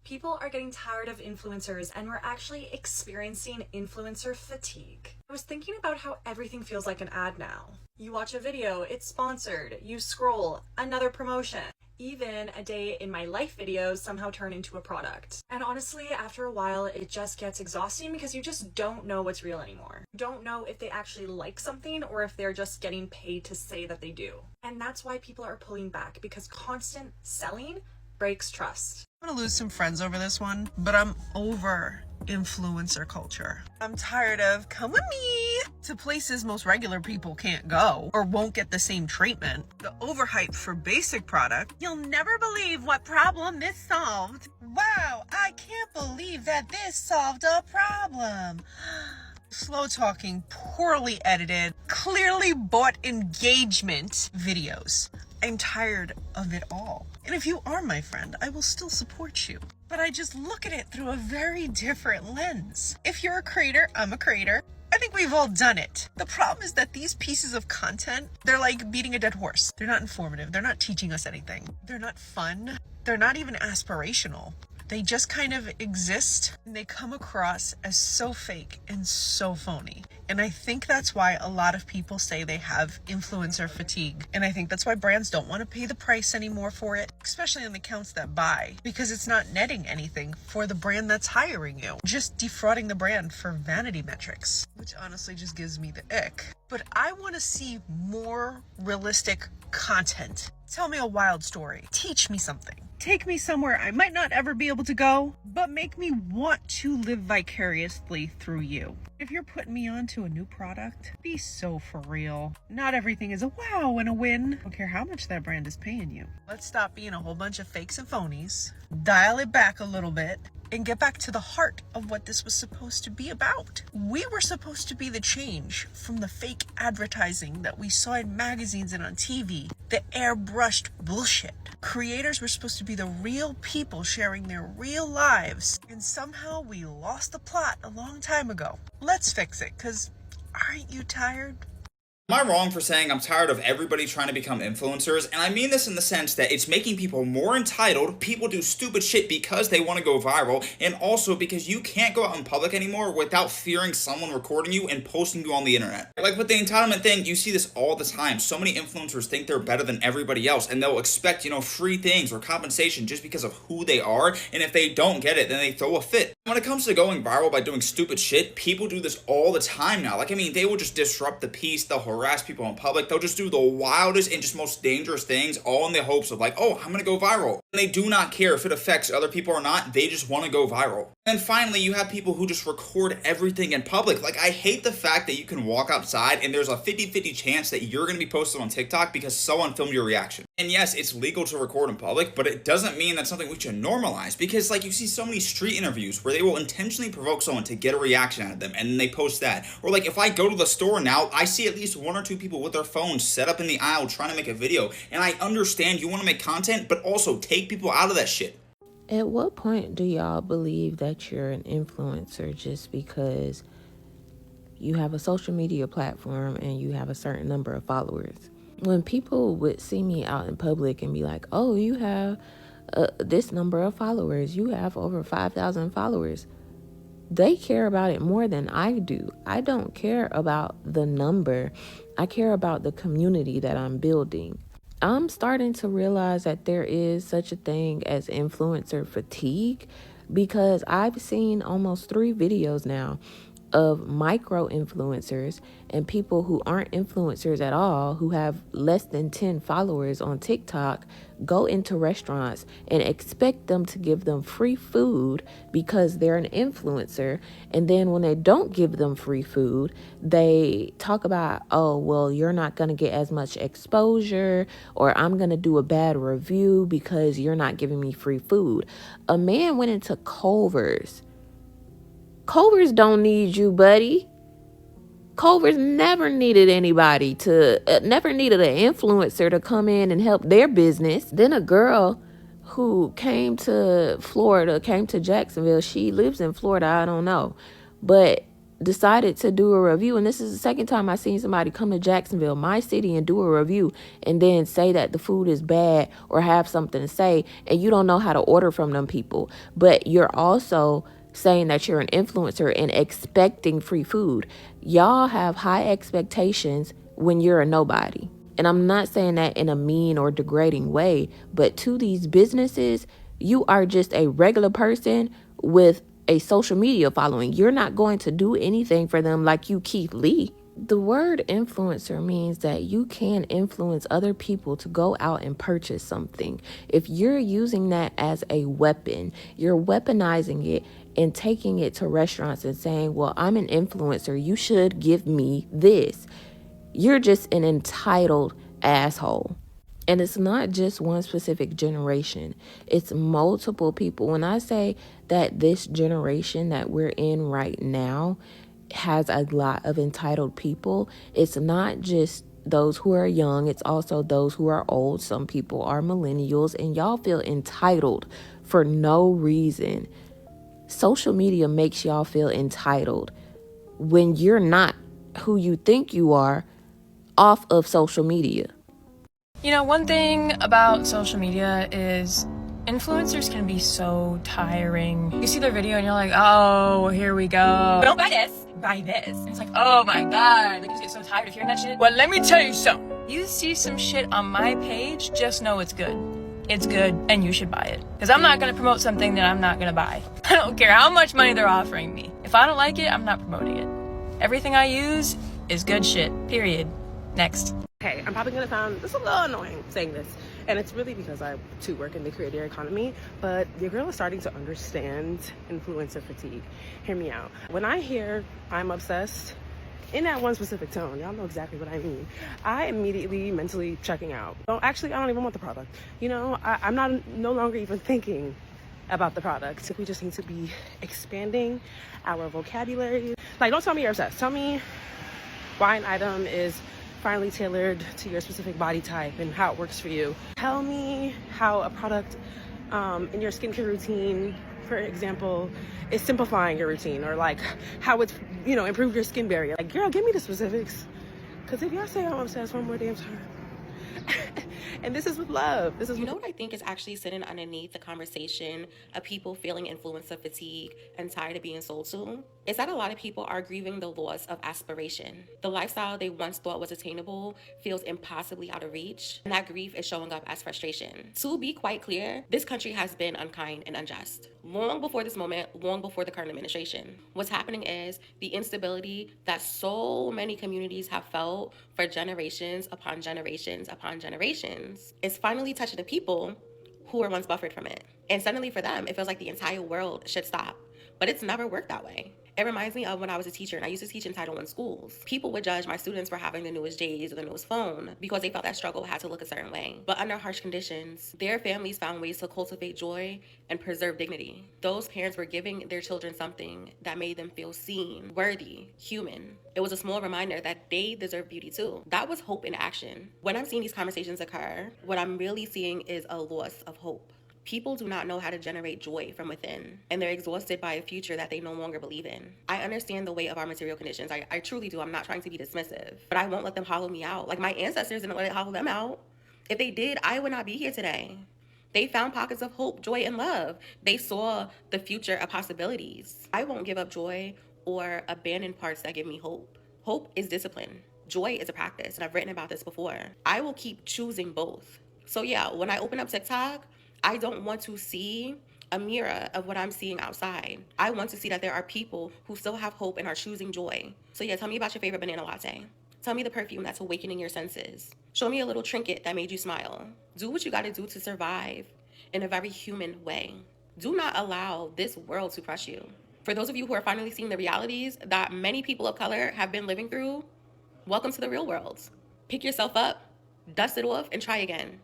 People are getting tired of influencers and we're actually experiencing influencer fatigue. I was thinking about how everything feels like an ad now. You watch a video, it's sponsored. You scroll, another promotion. Even a day in my life videos somehow turn into a product. And honestly, after a while, it just gets exhausting because you just don't know what's real anymore. You don't know if they actually like something or if they're just getting paid to say that they do. And that's why people are pulling back, because constant selling breaks trust. I'm gonna lose some friends over this one, but I'm over influencer culture. I'm tired of come with me to places most regular people can't go or won't get the same treatment. The overhype for basic product. You'll never believe what problem this solved. Wow, I can't believe that this solved a problem. Slow talking, poorly edited, clearly bought engagement videos. I'm tired of it all. And if you are my friend, I will still support you. But I just look at it through a very different lens. If you're a creator, I'm a creator. I think we've all done it. The problem is that these pieces of content, they're like beating a dead horse. They're not informative. They're not teaching us anything. They're not fun. They're not even aspirational. They just kind of exist and they come across as so fake and so phony. And I think that's why a lot of people say they have influencer fatigue. And I think that's why brands don't want to pay the price anymore for it, especially on the accounts that buy, because it's not netting anything for the brand that's hiring you, just defrauding the brand for vanity metrics, which honestly just gives me the ick. But I want to see more realistic content. Tell me a wild story. Teach me something. Take me somewhere I might not ever be able to go, but make me want to live vicariously through you. If you're putting me onto a new product, be so for real. Not everything is a wow and a win. I don't care how much that brand is paying you. Let's stop being a whole bunch of fakes and phonies, dial it back a little bit, and get back to the heart of what this was supposed to be about. We were supposed to be the change from the fake advertising that we saw in magazines and on TV, the airbrushed bullshit. Creators were supposed to be the real people sharing their real lives, and somehow we lost the plot a long time ago. Let's fix it, because aren't you tired? Am I wrong for saying I'm tired of everybody trying to become influencers? And I mean this in the sense that it's making people more entitled, people do stupid shit because they want to go viral, and also because you can't go out in public anymore without fearing someone recording you and posting you on the internet. Like with the entitlement thing, you see this all the time. So many influencers think they're better than everybody else, and they'll expect, free things or compensation just because of who they are, and if they don't get it, then they throw a fit. When it comes to going viral by doing stupid shit, people do this all the time now. They will just disrupt the peace, they'll harass people in public, they'll just do the wildest and just most dangerous things, all in the hopes of I'm gonna go viral. And they do not care if it affects other people or not, they just want to go viral. And finally, you have people who just record everything in public. I hate the fact that you can walk outside and there's a 50-50 chance that you're gonna be posted on TikTok because someone filmed your reaction. And yes, it's legal to record in public, but it doesn't mean that's something we should normalize, because you see so many street interviews where they will intentionally provoke someone to get a reaction out of them, and then they post that. Or if I go to the store now, I see at least one or two people with their phones set up in the aisle trying to make a video, and I understand you want to make content, but also take people out of that shit. At what point do y'all believe that you're an influencer just because you have a social media platform and you have a certain number of followers? When people would see me out in public and be like, oh, you have this number of followers, you have over 5,000 followers, they care about it more than I do. I don't care about the number. I care about the community that I'm building. I'm starting to realize that there is such a thing as influencer fatigue, because I've seen almost 3 videos now of micro influencers and people who aren't influencers at all, who have less than 10 followers on TikTok, go into restaurants and expect them to give them free food because they're an influencer. And then when they don't give them free food, they talk about, oh, well, you're not going to get as much exposure, or I'm going to do a bad review because you're not giving me free food. A man went into Culver's. Culver's don't need you, buddy. Culver's never needed anybody never needed an influencer to come in and help their business. Then a girl who came to Jacksonville, she lives in Florida, I don't know. But decided to do a review, and this is the second time I've seen somebody come to Jacksonville, my city, and do a review and then say that the food is bad or have something to say, and you don't know how to order from them people. But you're also saying that you're an influencer and expecting free food. Y'all have high expectations when you're a nobody. And I'm not saying that in a mean or degrading way, but to these businesses, you are just a regular person with a social media following. You're not going to do anything for them like you Keith Lee. The word influencer means that you can influence other people to go out and purchase something. If you're using that as a weapon, you're weaponizing it and taking it to restaurants and saying, well, I'm an influencer, you should give me this. You're just an entitled asshole. And it's not just one specific generation. It's multiple people. When I say that this generation that we're in right now has a lot of entitled people, it's not just those who are young. It's also those who are old. Some people are millennials, and y'all feel entitled for no reason. Social media makes y'all feel entitled when you're not who you think you are off of social media. You know, one thing about social media is influencers can be so tiring. You see their video and you're like, oh, here we go. Don't buy this, buy this. And it's like, oh my God, like you get so tired of hearing that shit. Well, let me tell you something. You see some shit on my page, just know it's good. It's good and you should buy it. Because I'm not going to promote something that I'm not going to buy. I don't care how much money they're offering me. If I don't like it, I'm not promoting it. Everything I use is good shit, period. Next. Okay, I'm probably gonna sound just a little annoying saying this, and it's really because I too work in the creator economy, but your girl is starting to understand influencer fatigue. Hear me out. When I hear I'm obsessed, in that one specific tone, y'all know exactly what I mean, I immediately mentally checking out. Well, actually, I don't even want the product. You know, I'm no longer even thinking about the product. We just need to be expanding our vocabulary. Like, don't tell me you're obsessed. Tell me why an item is finally tailored to your specific body type and how it works for you. Tell me how a product in your skincare routine, for example, is simplifying your routine, or like how it's, you know, improved your skin barrier. Like, girl, give me the specifics. Because if y'all say I'm obsessed one more damn time, and this is with love. This is, you know what I think is actually sitting underneath the conversation of people feeling influencer fatigue and tired of being sold to? Is that a lot of people are grieving the loss of aspiration. The lifestyle they once thought was attainable feels impossibly out of reach, and that grief is showing up as frustration. To be quite clear, this country has been unkind and unjust. Long before this moment, long before the current administration. What's happening is the instability that so many communities have felt for generations upon generations upon generations is finally touching the people who were once buffered from it. And suddenly for them, it feels like the entire world should stop. But it's never worked that way. It reminds me of when I was a teacher and I used to teach in Title I schools. People would judge my students for having the newest J's or the newest phone because they felt that struggle had to look a certain way. But under harsh conditions, their families found ways to cultivate joy and preserve dignity. Those parents were giving their children something that made them feel seen, worthy, human. It was a small reminder that they deserve beauty too. That was hope in action. When I'm seeing these conversations occur, what I'm really seeing is a loss of hope. People do not know how to generate joy from within, and they're exhausted by a future that they no longer believe in. I understand the weight of our material conditions. I truly do. I'm not trying to be dismissive, but I won't let them hollow me out. Like my ancestors didn't let it hollow them out. If they did, I would not be here today. They found pockets of hope, joy, and love. They saw the future of possibilities. I won't give up joy or abandon parts that give me hope. Hope is discipline. Joy is a practice, and I've written about this before. I will keep choosing both. So yeah, when I open up TikTok, I don't want to see a mirror of what I'm seeing outside. I want to see that there are people who still have hope and are choosing joy. So yeah, tell me about your favorite banana latte. Tell me the perfume that's awakening your senses. Show me a little trinket that made you smile. Do what you gotta do to survive in a very human way. Do not allow this world to crush you. For those of you who are finally seeing the realities that many people of color have been living through, welcome to the real world. Pick yourself up, dust it off, and try again.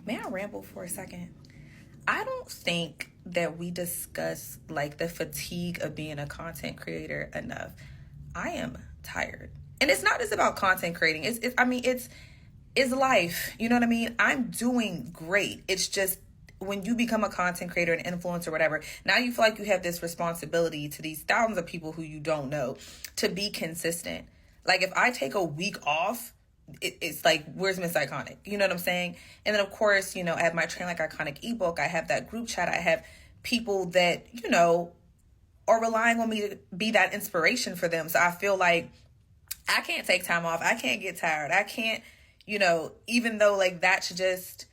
May I ramble for a second? I don't think that we discuss like the fatigue of being a content creator enough. I am tired. And it's not just about content creating. It's life. You know what I mean? I'm doing great. It's just when you become a content creator, an influencer, whatever, now you feel like you have this responsibility to these thousands of people who you don't know to be consistent. Like if I take a week off, it's like, where's Miss Iconic? You know what I'm saying? And then of course, you know, I have my Train Like Iconic ebook. I have that group chat. I have people that, you know, are relying on me to be that inspiration for them. So I feel like I can't take time off. I can't get tired. I can't, you know, even though like that's just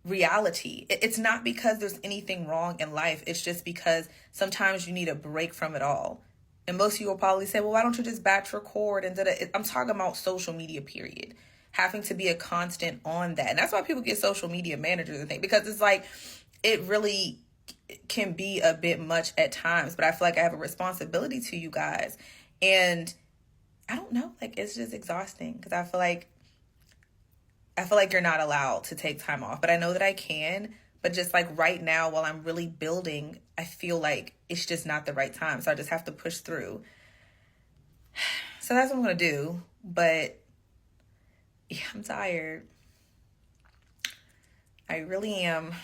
reality. It's not because there's anything wrong in life. It's just because sometimes you need a break from it all. And most of you will probably say, well, why don't you just batch record? And I'm talking about social media, period. Having to be a constant on that. And that's why people get social media managers and things, because it's like, it really can be a bit much at times, but I feel like I have a responsibility to you guys. And I don't know, like, it's just exhausting because I feel like you're not allowed to take time off, but I know that I can. But just like right now, while I'm really building, I feel like it's just not the right time. So I just have to push through. So that's what I'm going to do. But yeah, I'm tired. I really am.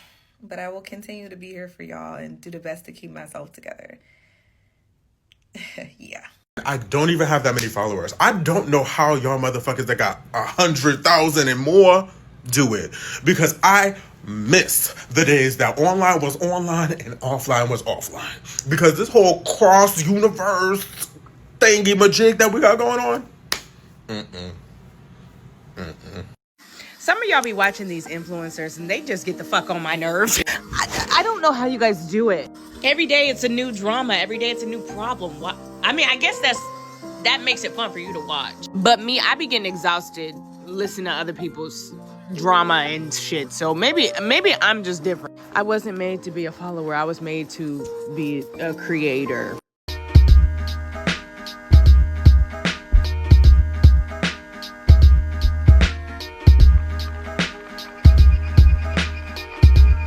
But I will continue to be here for y'all and do the best to keep myself together. Yeah. I don't even have that many followers. I don't know how y'all motherfuckers that got 100,000 and more do it. Because I miss the days that online was online and offline was offline. Because this whole cross-universe thingy-majig that we got going on. Some of y'all be watching these influencers and they just get the fuck on my nerves. I don't know how you guys do it. Every day it's a new drama. Every day it's a new problem. I mean, I guess that makes it fun for you to watch. But me, I be getting exhausted listening to other people's drama and shit. So maybe I'm just different. I wasn't made to be a follower. I was made to be a creator.